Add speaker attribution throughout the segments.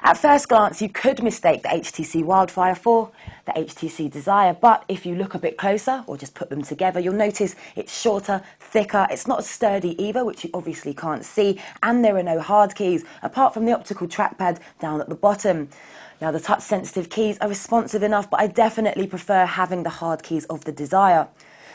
Speaker 1: At first glance, you could mistake the HTC Wildfire for the HTC Desire, but if you look a bit closer or just put them together, you'll notice it's shorter, thicker, it's not as sturdy either, which you obviously can't see, and there are no hard keys, apart from the optical trackpad down at the bottom. Now, the touch-sensitive keys are responsive enough, but I definitely prefer having the hard keys of the Desire.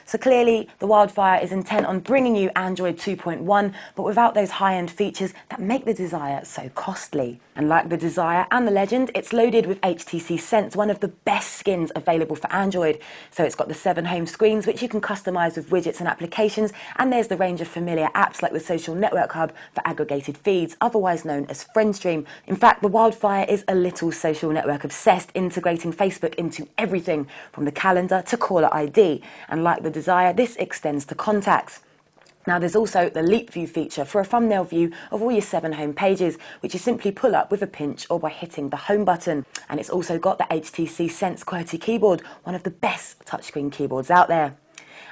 Speaker 1: So clearly, the Wildfire is intent on bringing you Android 2.1, but without those high-end features that make the Desire so costly. And like the Desire and the Legend, it's loaded with HTC Sense, one of the best skins available for Android. So it's got the 7 home screens, which you can customize with widgets and applications, and there's the range of familiar apps like the Social Network Hub for aggregated feeds, otherwise known as FriendStream. In fact, the Wildfire is a little social network obsessed, integrating Facebook into everything from the calendar to caller ID. And like the Desire, this extends to contacts. Now, there's also the Leap View feature for a thumbnail view of all your 7 home pages, which you simply pull up with a pinch or by hitting the home button. And it's also got the HTC Sense QWERTY keyboard, one of the best touchscreen keyboards out there.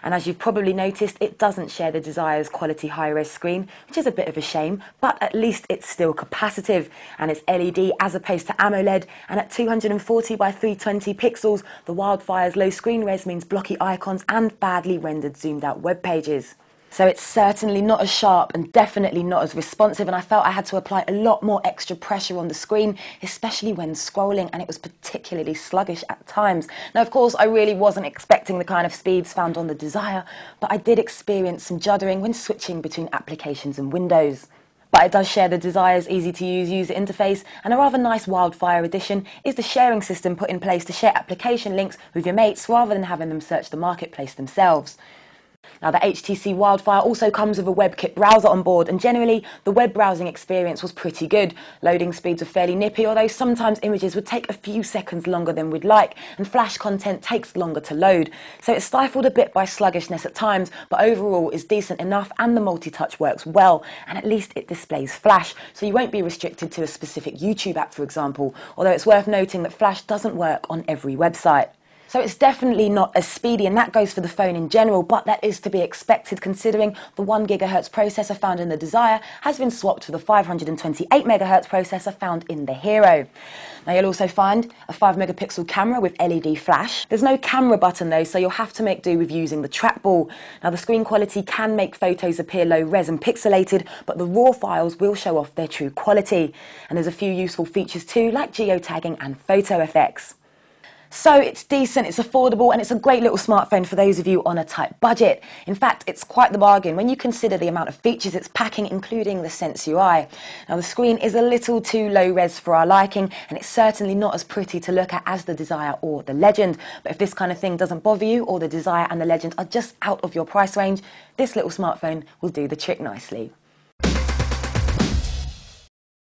Speaker 1: And as you've probably noticed, it doesn't share the Desire's quality high-res screen, which is a bit of a shame, but at least it's still capacitive. And it's LED as opposed to AMOLED, and at 240 by 320 pixels, the Wildfire's low screen res means blocky icons and badly rendered zoomed out web pages. So it's certainly not as sharp and definitely not as responsive, and I felt I had to apply a lot more extra pressure on the screen, especially when scrolling, and it was particularly sluggish at times. Now, of course, I really wasn't expecting the kind of speeds found on the Desire, but I did experience some juddering when switching between applications and windows. But it does share the Desire's easy-to-use user interface, and a rather nice Wildfire addition is the sharing system put in place to share application links with your mates rather than having them search the marketplace themselves. Now, the HTC Wildfire also comes with a WebKit browser on board, and generally the web browsing experience was pretty good. Loading speeds are fairly nippy, although sometimes images would take a few seconds longer than we'd like, and Flash content takes longer to load. So it's stifled a bit by sluggishness at times, but overall is decent enough, and the multi-touch works well, and at least it displays Flash, so you won't be restricted to a specific YouTube app, for example, although it's worth noting that Flash doesn't work on every website. So it's definitely not as speedy, and that goes for the phone in general, but that is to be expected considering the 1 GHz processor found in the Desire has been swapped for the 528 MHz processor found in the Hero. Now, you'll also find a 5 megapixel camera with LED flash. There's no camera button though, so you'll have to make do with using the trackball. Now, the screen quality can make photos appear low res and pixelated, but the raw files will show off their true quality. And there's a few useful features too, like geotagging and photo effects. So it's decent, it's affordable, and it's a great little smartphone for those of you on a tight budget. In fact, it's quite the bargain when you consider the amount of features it's packing, including the Sense UI. Now, the screen is a little too low res for our liking, and it's certainly not as pretty to look at as the Desire or the Legend. But if this kind of thing doesn't bother you, or the Desire and the Legend are just out of your price range, this little smartphone will do the trick nicely.